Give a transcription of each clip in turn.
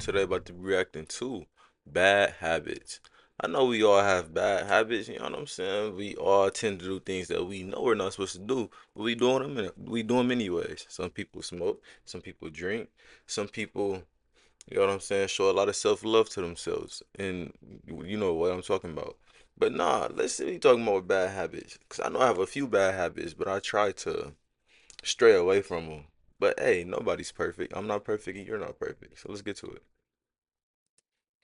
today about to be reacting to bad habits. I know we all have bad habits, you know what I'm saying? We all tend to do things that we know we're not supposed to do, but we do them anyways. Some people smoke, some people drink, some people, you know what I'm saying, show a lot of self-love to themselves, and you know what I'm talking about. But nah, let's see we talking about bad habits, cause I know I have a few bad habits, but I try to stray away from them. But hey, nobody's perfect. I'm not perfect, and you're not perfect. So let's get to it.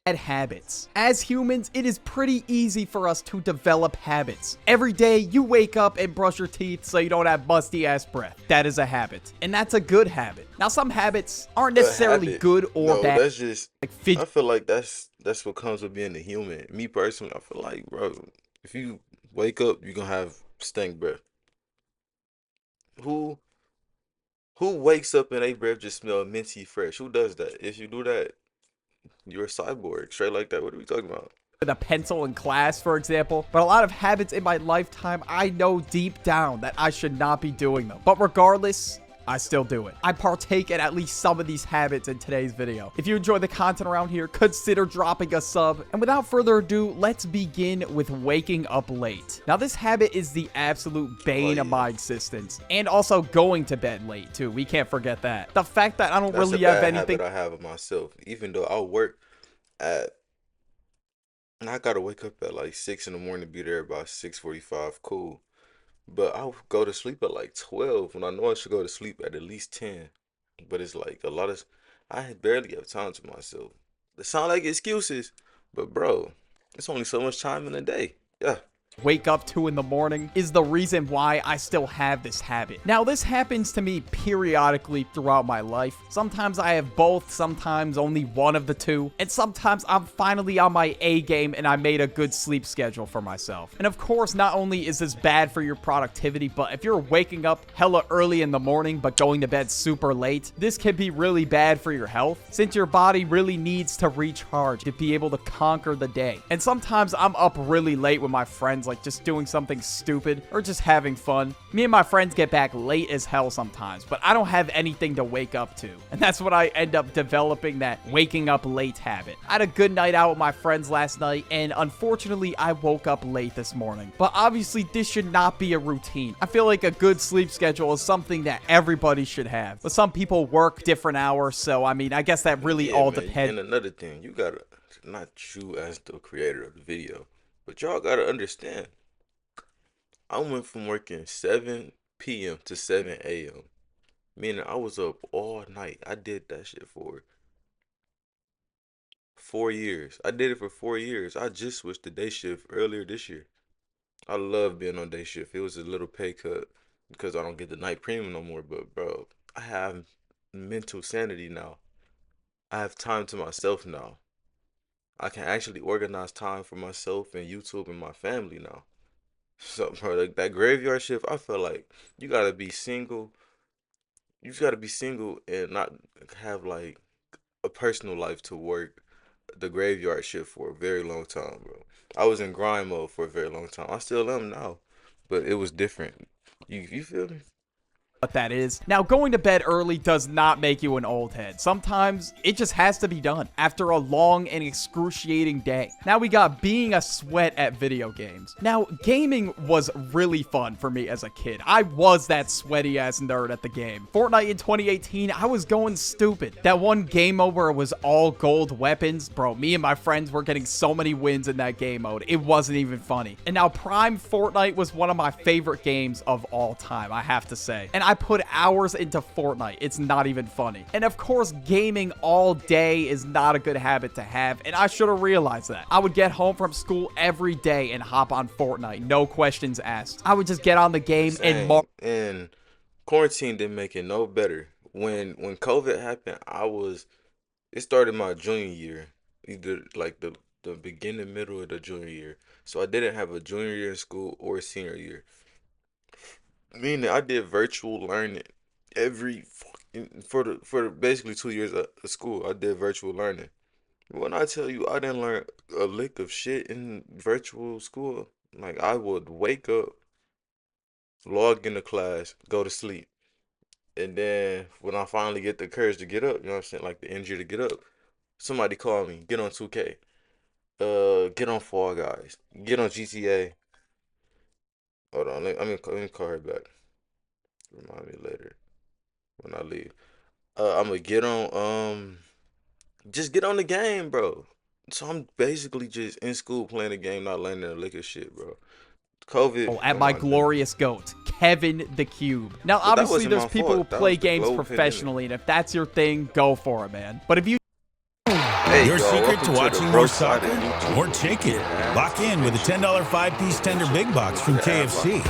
Bad habits. As humans, it is pretty easy for us to develop habits. Every day, you wake up and brush your teeth so you don't have musty ass breath. That is a habit. And that's a good habit. Now, some habits aren't A necessarily habit. good or No, bad, that's just. like I fidget. feel like that's what comes with being a human. Me personally, I feel like, bro, if you wake up, you're gonna have stank breath. Who who wakes up and they breath just smell minty fresh? Who does that? If you do that, you're a cyborg. Straight like that. What are we talking about? With a pencil in class, for example, but a lot of habits in my lifetime, I know deep down that I should not be doing them. But regardless, I still do it. I partake in at least some of these habits in today's video. If you enjoy the content around here, consider dropping a sub. And without further ado, let's begin with waking up late. Now, this habit is the absolute Oh bane of yeah, my existence. And also going to bed late, too. We can't forget that. The fact that I don't that's a really have bad anything. habit I have of myself. Even though I work at, and I gotta wake up at like 6 in the morning to be there about 6:45. Cool. But I'll go to sleep at like 12 when I know I should go to sleep at least 10. But it's like a lot of, I barely have time to myself. They sound like excuses, but bro, it's only so much time in a day. Yeah. Wake up to in the morning is the reason why I still have this habit. Now, this happens to me periodically throughout my life. Sometimes I have both, sometimes only one of the two, and sometimes I'm finally on my A game and I made a good sleep schedule for myself. And of course, not only is this bad for your productivity, but if you're waking up hella early in the morning but going to bed super late, this can be really bad for your health since your body really needs to recharge to be able to conquer the day. And sometimes I'm up really late with my friends, like just doing something stupid or just having fun. Me and my friends get back late as hell sometimes, but I don't have anything to wake up to. And that's when I end up developing that waking up late habit. I had a good night out with my friends last night, and unfortunately, I woke up late this morning. But obviously, this should not be a routine. I feel like a good sleep schedule is something that everybody should have. But some people work different hours, so I mean, I guess that really Yeah, all man. depends. And another thing, you gotta, not you as the creator of the video, but y'all gotta understand, I went from working 7 p.m. to 7 a.m., meaning I was up all night. I did that shit for 4 years. I did it for 4 years. I just switched to day shift earlier this year. I love being on day shift. It was a little pay cut because I don't get the night premium no more. But bro, I have mental sanity now. I have time to myself now. I can actually organize time for myself and YouTube and my family now. So bro, that graveyard shift, I feel like you gotta be single. You just gotta be single and not have like a personal life to work the graveyard shift for a very long time, bro. I was in grind mode for a very long time. I still am now, but it was different. You feel me? What that is. Now, going to bed early does not make you an old head. Sometimes it just has to be done after a long and excruciating day. Now we got being a sweat at video games. Now, gaming was really fun for me as a kid. I was that sweaty ass nerd at the game. Fortnite in 2018, I was going stupid. That one game mode where it was all gold weapons, bro, me and my friends were getting so many wins in that game mode. It wasn't even funny. And now Prime Fortnite was one of my favorite games of all time, I have to say. And I put hours into Fortnite. It's not even funny. And of course, gaming all day is not a good habit to have, and I should have realized that. I would get home from school every day and hop on Fortnite, no questions asked. I would just get on the game and Same. And quarantine didn't make it no better. When COVID happened, it started my junior year, either like the beginning, middle of the junior year. So I didn't have a junior year in school or a senior year. Meaning I did virtual learning every for the basically 2 years of school. I did virtual learning. When I tell you I didn't learn a lick of shit in virtual school, like I would wake up, log into class, go to sleep. And then when I finally get the courage to get up, you know what I'm saying, like the energy to get up, Somebody call me. Get on 2K. Get on Fall Guys. Get on GTA. Hold on. Let me call her back. Remind me later when I leave. I'm gonna get on. Just get on the game, bro. So I'm basically just in school playing the game, not learning the liquor shit, bro. COVID, At come my on, man. glorious goat, Kevin the Cube. Now, But that obviously, wasn't there's my people who fault. That play was the games global pandemic. professionally, and if that's your thing, go for it, man. But if you Hey, Your y'all, secret welcome to the watching bro more side soccer? of YouTube. More chicken. Lock in with a $10 5-piece tender big box from KFC.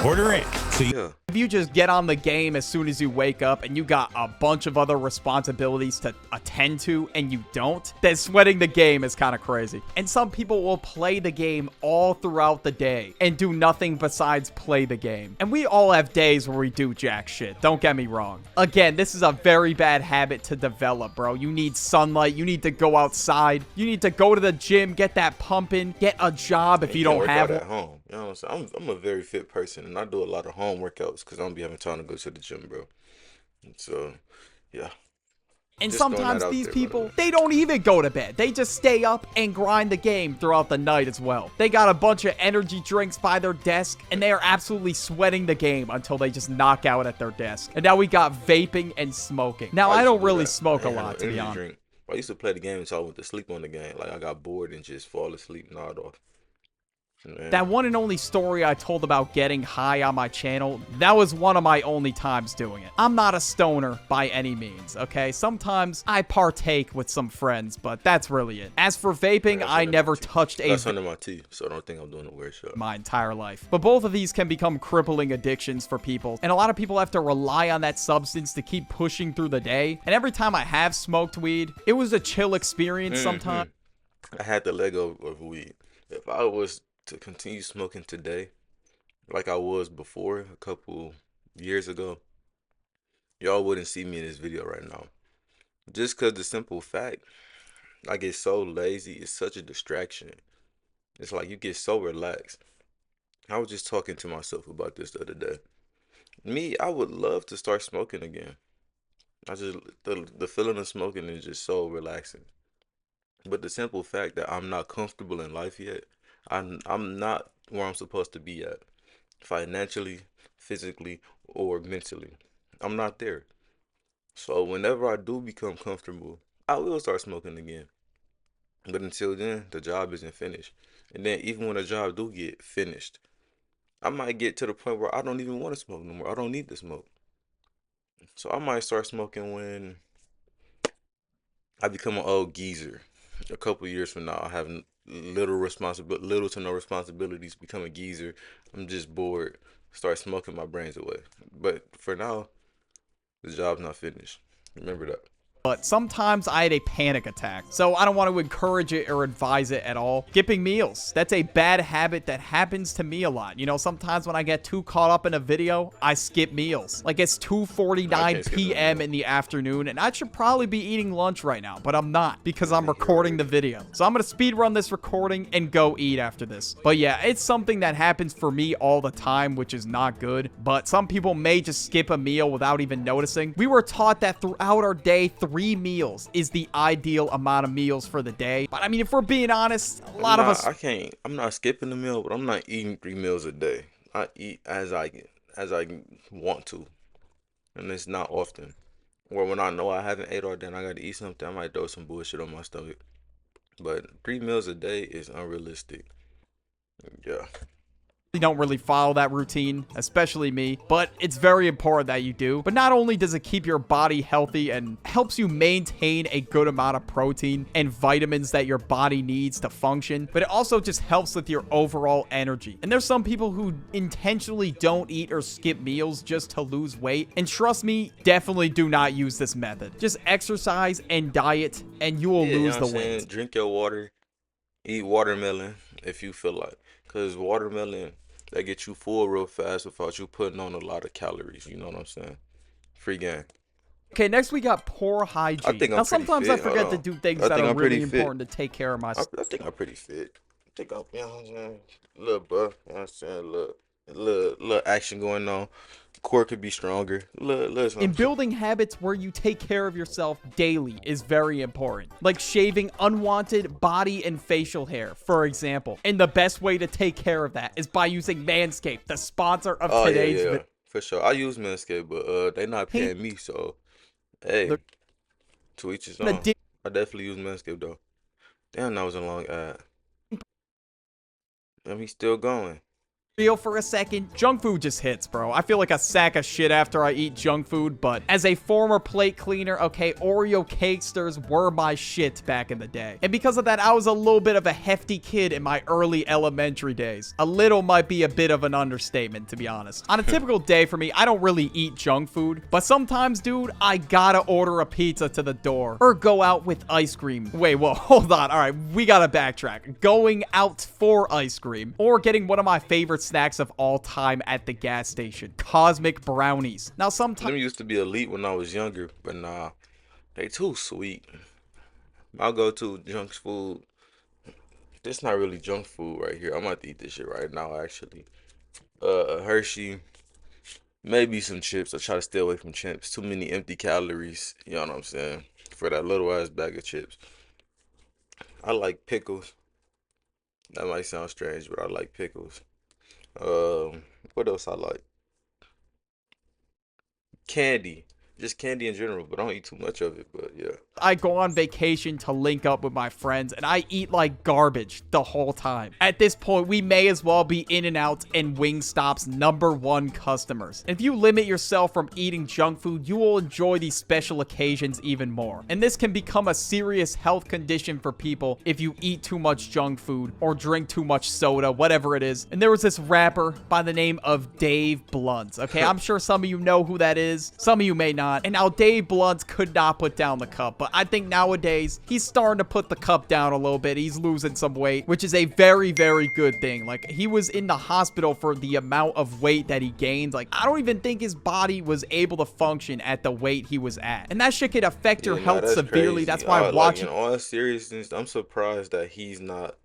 Order in so you Yeah. if you just get on the game as soon as you wake up and you got a bunch of other responsibilities to attend to and you don't, then sweating the game is kind of crazy. And some people will play the game all throughout the day and do nothing besides play the game. And we all have days where we do jack shit, don't get me wrong. Again, this is a very bad habit to develop, bro. You need sunlight, you need to go outside, you need to go to the gym, get that pumping, get a job if you can don't work have out one. at home. You know what I'm saying? I'm a very fit person, and I do a lot of home workouts because I don't be having time to go to the gym, bro. So, yeah. And Just throwing that sometimes out these there, by the people, way. they don't even go to bed. They just stay up and grind the game throughout the night as well. They got a bunch of energy drinks by their desk, and they are absolutely sweating the game until they just knock out at their desk. And now we got vaping and smoking. Now, I used to don't do really that. smoke I a ain't had lot, no to be energy honest. drink. I used to play the game until I went to sleep on the game. Like I got bored and just fall asleep, nod off. Man. That one and only story I told about getting high on my channel, that was one of my only times doing it. I'm not a stoner by any means, okay? Sometimes I partake with some friends, but that's really it. As for vaping, That's I under never my teeth. touched a That's under my teeth, so I don't think I'm doing a weird shot. my entire life. But both of these can become crippling addictions for people, and a lot of people have to rely on that substance to keep pushing through the day. And every time I have smoked weed, it was a chill experience sometimes. I had to let go of weed. If I was to continue smoking today, like I was before a couple years ago, y'all wouldn't see me in this video right now. Just because the simple fact, I get so lazy, it's such a distraction. It's like you get so relaxed. I was just talking to myself about this the other day. Me, I would love to start smoking again. I just the feeling of smoking is just so relaxing. But the simple fact that I'm not comfortable in life yet, I'm not where I'm supposed to be at, financially, physically, or mentally. I'm not there. So whenever I do become comfortable, I will start smoking again. But until then, the job isn't finished. And then even when the job do get finished, I might get to the point where I don't even want to smoke no more. I don't need to smoke. So I might start smoking when I become an old geezer. A couple years from now, I have little to no responsibilities. Become a geezer. I'm just bored. Start smoking my brains away. But for now, the job's not finished. Remember that. But sometimes I had a panic attack, so I don't want to encourage it or advise it at all. Skipping meals, that's a bad habit that happens to me a lot. You know, sometimes when I get too caught up in a video, I skip meals. Like it's I 2:49 can't skip no p.m. meal. in the afternoon, and I should probably be eating lunch right now, but I'm not because I'm recording the video. So I'm gonna speed run this recording and go eat after this. But yeah, it's something that happens for me all the time, which is not good. But some people may just skip a meal without even noticing. We were taught that throughout our day, 3 meals is the ideal amount of meals for the day. But I mean, if we're being honest, a lot of us I'm not skipping the meal, but I'm not eating 3 meals a day. I eat as I want to, and it's not often. Or when I know I haven't ate all day and I got to eat something, I might throw some bullshit on my stomach. But 3 meals a day is unrealistic. Yeah. don't really follow that routine, especially me, but it's very important that you do. But not only does it keep your body healthy and helps you maintain a good amount of protein and vitamins that your body needs to function, but it also just helps with your overall energy. And there's some people who intentionally don't eat or skip meals just to lose weight. And trust me, definitely do not use this method. Just exercise and diet and you will Yeah, you lose know the what I'm saying? weight. Drink your water, eat watermelon if you feel like. Because watermelon, that gets you full real fast without you putting on a lot of calories. You know what I'm saying? Free game. Okay, next we got poor I hygiene. think I'm Now, pretty sometimes fit. I Hold forget to on. do things I that think are I'm really pretty fit. important to take care of myself. I think I'm pretty fit. I think I'm, you know what I'm saying? Little buff, you know what I'm saying? Look. little action going on. Core could be stronger. Little In something. building habits where you take care of yourself daily is very important, like shaving unwanted body and facial hair, for example. And the best way to take care of that is by using Manscaped, the sponsor of Oh yeah, today's yeah, video. for sure. I use Manscaped, but they not paying me, so hey, to each his own. I definitely use Manscaped though. Damn, that was a long ad. Damn, he's still going. Real for a second, junk food just hits, bro. I feel like a sack of shit after I eat junk food, but as a former plate cleaner, okay, Oreo cakesters were my shit back in the day. And because of that, I was a little bit of a hefty kid in my early elementary days. A little might be a bit of an understatement, to be honest. On a typical day for me, I don't really eat junk food, but sometimes, dude, I gotta order a pizza to the door or go out with ice cream. Wait, well, hold on. All right, we gotta backtrack. Going out for ice cream or getting one of my favorite snacks of all time at the gas station, Cosmic Brownies. Now, sometimes Them used to be elite when I was younger, but nah, they too sweet. My go-to junk food. This not really junk food right here. I'm about to eat this shit right now, actually. A Hershey, maybe some chips. I try to stay away from chips. Too many empty calories. You know what I'm saying? For that little ass bag of chips. I like pickles. That might sound strange, but I like pickles. What else I like? Candy. Just candy in general, but I don't eat too much of it. But yeah. I go on vacation to link up with my friends and I eat like garbage the whole time. At this point, we may as well be In-N-Out and Wingstop's #1 customers. If you limit yourself from eating junk food, you will enjoy these special occasions even more. And this can become a serious health condition for people if you eat too much junk food or drink too much soda, whatever it is. And there was this rapper by the name of Dave Blunt. Okay, I'm sure some of you know who that is. Some of you may not. And now Dave Blunt could not put down the cup, but I think nowadays he's starting to put the cup down a little bit. He's losing some weight, which is a very, very good thing. Like, he was in the hospital for the amount of weight that he gained. Like, I don't even think his body was able to function at the weight he was at. And that shit could affect your Yeah, nah, health that's severely. crazy. That's why Like watching in all seriousness, I'm surprised that he's not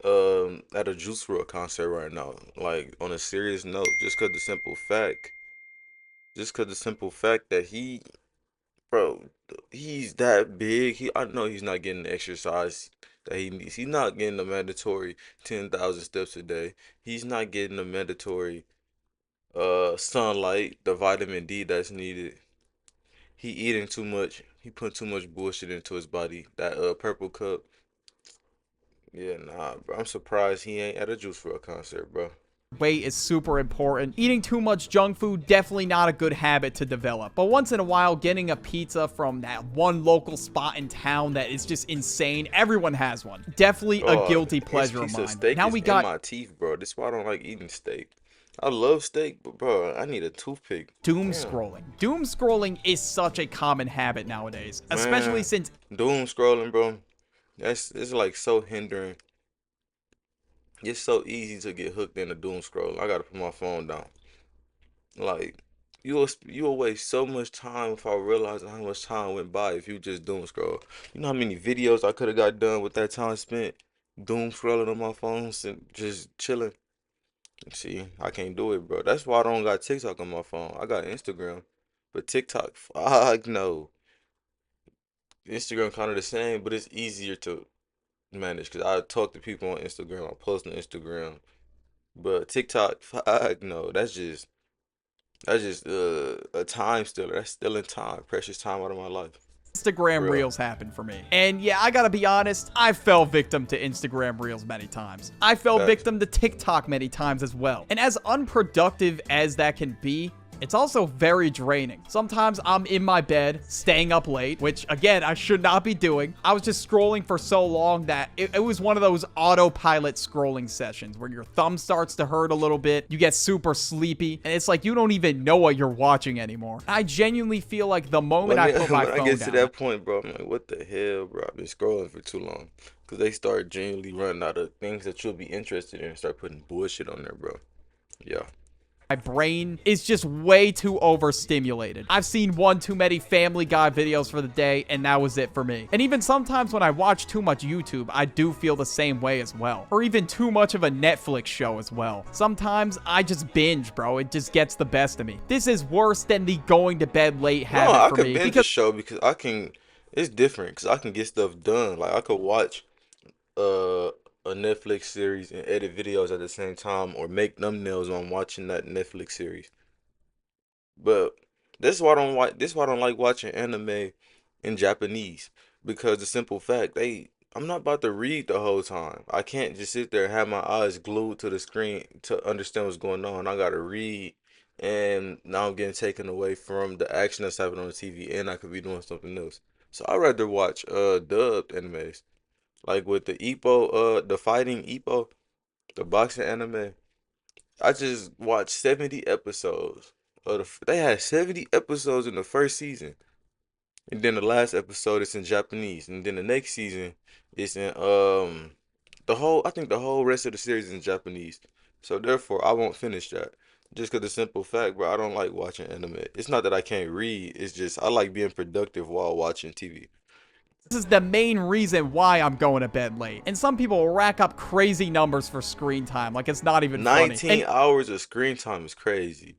at a Juice WRLD concert right now. Like on a serious note, just cause the simple fact that bro, he's that big. I know he's not getting the exercise that he needs. He's not getting the mandatory 10,000 steps a day. He's not getting the mandatory sunlight, the vitamin D that's needed. He eating too much. He put too much bullshit into his body. That purple cup. Yeah, nah, bro. I'm surprised he ain't at a Juice WRLD concert, bro. weight is super important. Eating too much junk food, definitely not a good habit to develop. But once in a while, getting a pizza from that one local spot in town that is just insane. Everyone has one. Definitely a guilty His pleasure of piece of mine. steak Now is we in got my teeth, bro. That's why I don't like eating steak. I love steak, but bro, I need a toothpick. doom Damn, scrolling. Doom scrolling is such a common habit nowadays, especially man. since Doom scrolling, bro. It's like so hindering. It's so easy to get hooked into doom scrolling. I gotta put my phone down. Like you'll waste so much time without realizing how much time went by if you just doom scroll. You know how many videos I could have got done with that time spent doom scrolling on my phone and just chilling. See, I can't do it, bro. That's why I don't got TikTok on my phone. I got Instagram, but TikTok, fuck no. Instagram kind of the same, but it's easier to manage because I talk to people on Instagram. I post on Instagram, but TikTok, fuck no. That's just a time stealer. That's stealing time, precious time out of my life. For Instagram real. Reels happen for me. And yeah, I gotta be honest, I fell victim to Instagram Reels many times. I fell Facts. victim to TikTok many times as well. And as unproductive as that can be, it's also very draining. Sometimes I'm in my bed, staying up late, which again, I should not be doing. I was just scrolling for so long that it was one of those autopilot scrolling sessions where your thumb starts to hurt a little bit, you get super sleepy, and it's like you don't even know what you're watching anymore. I genuinely feel like the moment I put my When I phone get to down, that point, bro, I'm like, what the hell, bro? I've been scrolling for too long. Because they start genuinely running out of things that you'll be interested in and start putting bullshit on there, bro. Yeah. My brain is just way too overstimulated. I've seen one too many Family Guy videos for the day, and that was it for me. And even sometimes when I watch too much YouTube, I do feel the same way as well. Or even too much of a Netflix show as well. Sometimes I just binge, bro. It just gets the best of me. This is worse than the going to bed late No, habit I for could me. binge a Because show because I can. It's different because I can get stuff done. Like I could watch uh a Netflix series and edit videos at the same time, or make thumbnails on watching that Netflix series. But this is why I don't like. This is why I don't like watching anime in Japanese, because the simple fact I'm not about to read the whole time. I can't just sit there and have my eyes glued to the screen to understand what's going on. I gotta read, and now I'm getting taken away from the action that's happening on the TV, and I could be doing something else. So I'd rather watch dubbed animes, like with the Ippo, the fighting Ippo, the boxing anime. I just watched 70 episodes. They had 70 episodes in the first season. And then the last episode is in Japanese. And then the next season is in I think the whole rest of the series is in Japanese. So therefore I won't finish that. Just because the simple fact, bro, I don't like watching anime. It's not that I can't read, it's just I like being productive while watching TV. this is the main reason why I'm going to bed late. And some people rack up crazy numbers for screen time. Like, it's not even funny. 19 hours of screen time is crazy.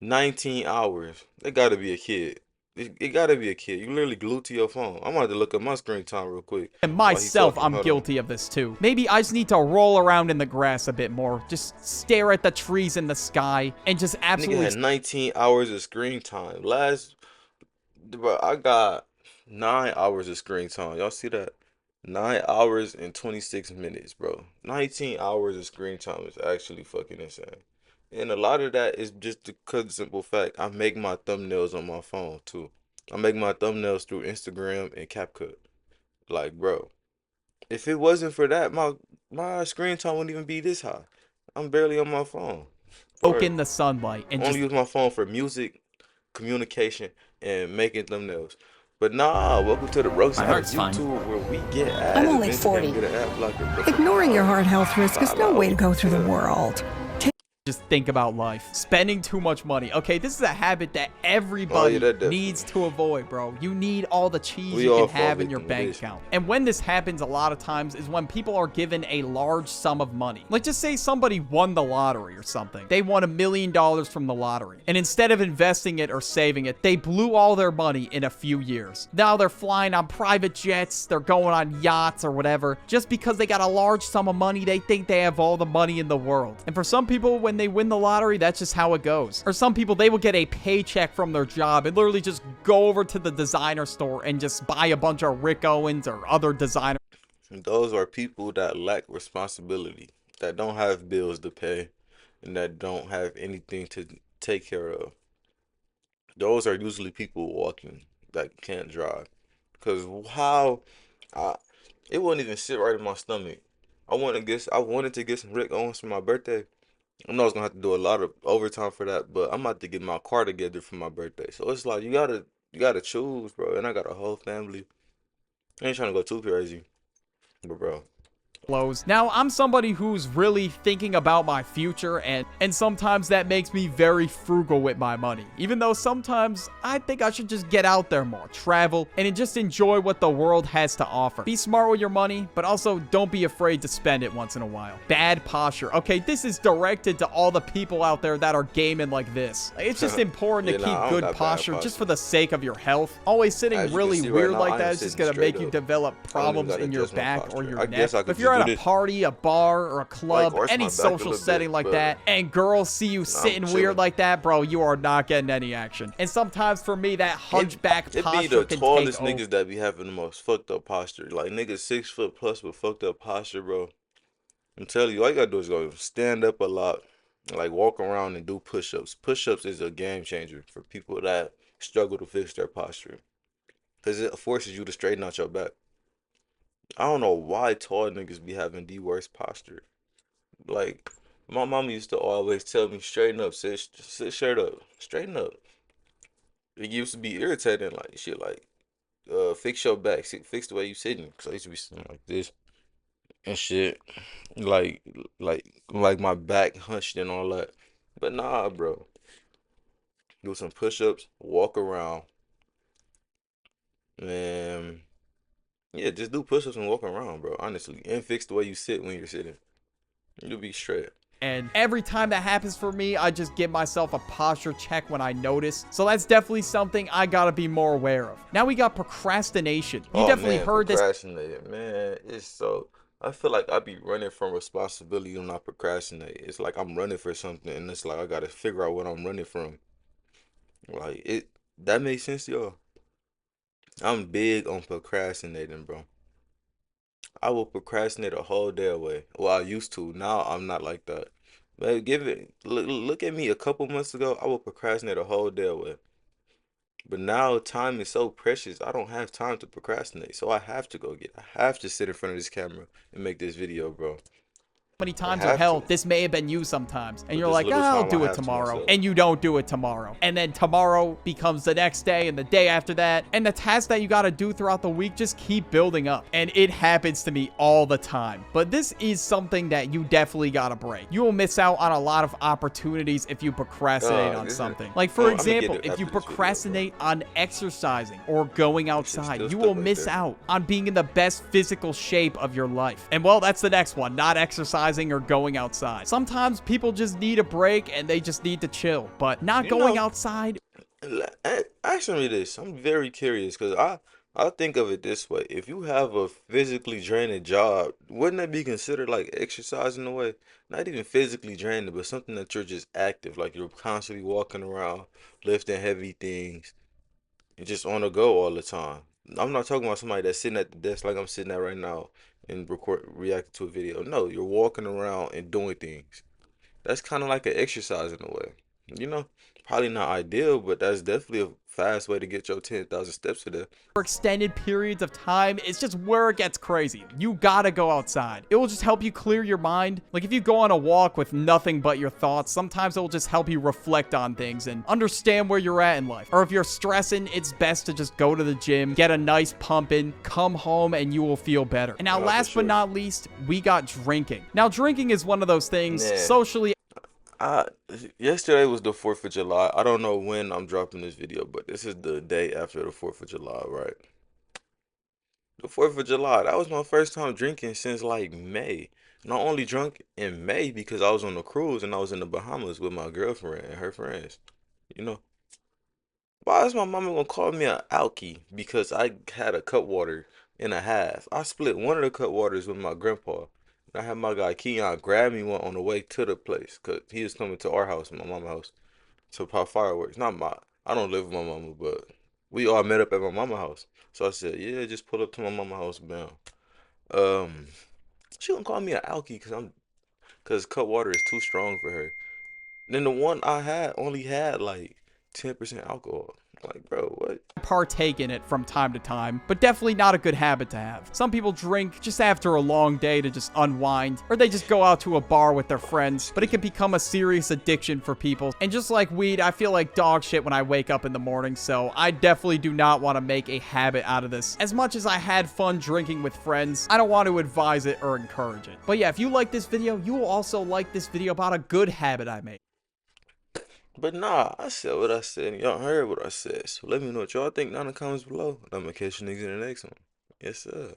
19 hours. They gotta be a kid. It gotta be a kid. You literally glued to your phone. I'm gonna have to look at my screen time real quick And while he myself, talking. I'm Hold on. guilty of this too. Maybe I just need to roll around in the grass a bit more. Just stare at the trees in the sky and just Nigga absolutely had 19 hours of screen time. Bro, I got 9 hours of screen time. Y'all see that? 9 hours and 26 minutes, bro. 19 hours of screen time is actually fucking insane. And a lot of that is just because of the simple fact I make my thumbnails on my phone too. I make my thumbnails through Instagram and CapCut. Like, bro, if it wasn't for that, my screen time wouldn't even be this high. I'm barely on my phone. soak Or in the sunlight and only just use my phone for music, communication, and making thumbnails. But nah, welcome to the road My side of heart's fine. YouTube where we get ads. I'm only Eventually 40. get an ad blocker, bro. Ignoring your heart health risk is no way to go through the Yeah. world. just think about life. Spending too much money. Okay, this is a habit that everybody that definitely. needs to avoid, bro. You need all the cheese We you all can have fall in your victim to bank this. account. And when this happens a lot of times is when people are given a large sum of money. Like, just say somebody won the lottery or something. They won $1 million from the lottery. And instead of investing it or saving it, they blew all their money in a few years. Now they're flying on private jets, they're going on yachts or whatever. Just because they got a large sum of money, they think they have all the money in the world. And for some people, when they win the lottery, that's just how it goes. Or some people, they will get a paycheck from their job and literally just go over to the designer store and just buy a bunch of Rick Owens or other designer And those are people that lack responsibility, that don't have bills to pay, and that don't have anything to take care of. Those are usually people walking that can't drive. Cause how I it wouldn't even sit right in my stomach. I wanted to get some Rick Owens for my birthday. I know I was gonna have to do a lot of overtime for that, but I'm about to get my car together for my birthday. So it's like you gotta choose, bro. And I got a whole family. I ain't trying to go too crazy, but bro, clothes. Now, I'm somebody who's really thinking about my future, and sometimes that makes me very frugal with my money. Even though sometimes I think I should just get out there more, travel, and just enjoy what the world has to offer. Be smart with your money, but also don't be afraid to spend it once in a while. Bad posture. Okay, this is directed to all the people out there that are gaming like this. It's just important to Yeah, nah, I keep don't good got bad posture just posture. for the sake of your health. Always sitting As you can really see right weird now, like I am that is just sitting gonna make straight you up. develop I don't even problems gotta in your adjust my back or posture. your I neck. guess I But could if you're just at do a this. party, a bar, or a club, arch any my back a social little setting bit, like but that, and girls see you I'm sitting chilling. weird like that, bro, you are not getting any action. And sometimes for me, that hunchback It be posture the can tallest take over. niggas that be having the most fucked up posture. Like niggas 6 foot plus with fucked up posture, bro. I'm telling you, all you gotta do is go stand up a lot, like walk around and do push-ups. Push-ups is a game changer for people that struggle to fix their posture, cause it forces you to straighten out your back. I don't know why tall niggas be having the worst posture. Like my mama used to always tell me, straighten up, sit straight up, straighten up. It used to be irritating, like shit, like fix your back, fix the way you sitting. Cause I used to be sitting like this and shit, like like my back hunched and all that. But nah, bro. Do some push-ups, walk around, and yeah, just do push-ups and walk around, bro. Honestly, and fix the way you sit when you're sitting. You'll be straight. And every time that happens for me, I just give myself a posture check when I notice. So that's definitely something I gotta be more aware of. Now we got procrastination. You definitely Man, heard this. procrastinating, man. It's so. I feel like I be running from responsibility when I procrastinate. It's like I'm running for something, and it's like I gotta figure out what I'm running from. Like it. That makes sense, y'all. I'm big on procrastinating, bro. I will procrastinate a whole day away. Well, I used to. Now I'm not like that. But look at me a couple months ago, I would procrastinate a whole day away. But now time is so precious. I don't have time to procrastinate. So I have to I have to sit in front of this camera and make this video, bro. Many I times, or have hell, to. this may have been you sometimes, and With you're this like, little "Ah, I'll time I do it have to tomorrow," myself. and you don't do it tomorrow, and then tomorrow becomes the next day and the day after that, and the tasks that you got to do throughout the week just keep building up, and it happens to me all the time. But this is something that you definitely got to break. You will miss out on a lot of opportunities if you procrastinate on This is, something. Like, oh, for I'm gonna get example, it if you after this video, bro. procrastinate on exercising or going That shit's outside, still you stuck will right miss there. out on being in the best physical shape of your life. And well, that's the next one, not exercising or going outside. Sometimes people just need a break and they just need to chill, but not You going know, outside. Answer me this. I'm very curious because I think of it this way. If you have a physically draining job, wouldn't that be considered like exercise in a way? Not even physically draining, but something that you're just active, like you're constantly walking around, lifting heavy things, and just on the go all the time. I'm not talking about somebody that's sitting at the desk like I'm sitting at right now and reacting to a video. No, you're walking around and doing things. That's kind of like an exercise in a way. You know, probably not ideal, but that's definitely a fast way to get your 10,000 steps a day. For extended periods of time, it's just where it gets crazy. You gotta go outside. It will just help you clear your mind. Like if you go on a walk with nothing but your thoughts, sometimes it will just help you reflect on things and understand where you're at in life. Or if you're stressing, it's best to just go to the gym, get a nice pump in, come home, and you will feel better. And now, No, for last but sure. not least, we got drinking. Now, drinking is one of those things Man, socially. I yesterday was the 4th of July. I don't know when I'm dropping this video, but this is the day after the 4th of July, right? The 4th of July, that was my first time drinking since like May. And I only drunk in May because I was on a cruise and I was in the Bahamas with my girlfriend and her friends. You know, why is my mama gonna call me a alky because I had a cut water and a half? I split one of the cut waters with my grandpa. And I had my guy Keon grab me one on the way to the place because he was coming to our house, my mama's house, to pop fireworks. Not my, I don't live with my mama, but we all met up at my mama's house. So I said, yeah, just pull up to my mama's house, bam. Um, she gonna call me an alky cause cut water is too strong for her. Then the one I had only had like 10% alcohol. Like, bro, what? Partake in it from time to time, but definitely not a good habit to have. Some people drink just after a long day to just unwind, or they just go out to a bar with their friends, but it can become a serious addiction for people. And just like weed, I feel like dog shit when I wake up in the morning, so I definitely do not want to make a habit out of this. As much as I had fun drinking with friends, I don't want to advise it or encourage it. But yeah, if you like this video, you will also like this video about a good habit I made. But nah, I said what I said, and y'all heard what I said. So let me know what y'all think down in the comments below. I'm gonna catch you niggas in the next one. Yes, sir.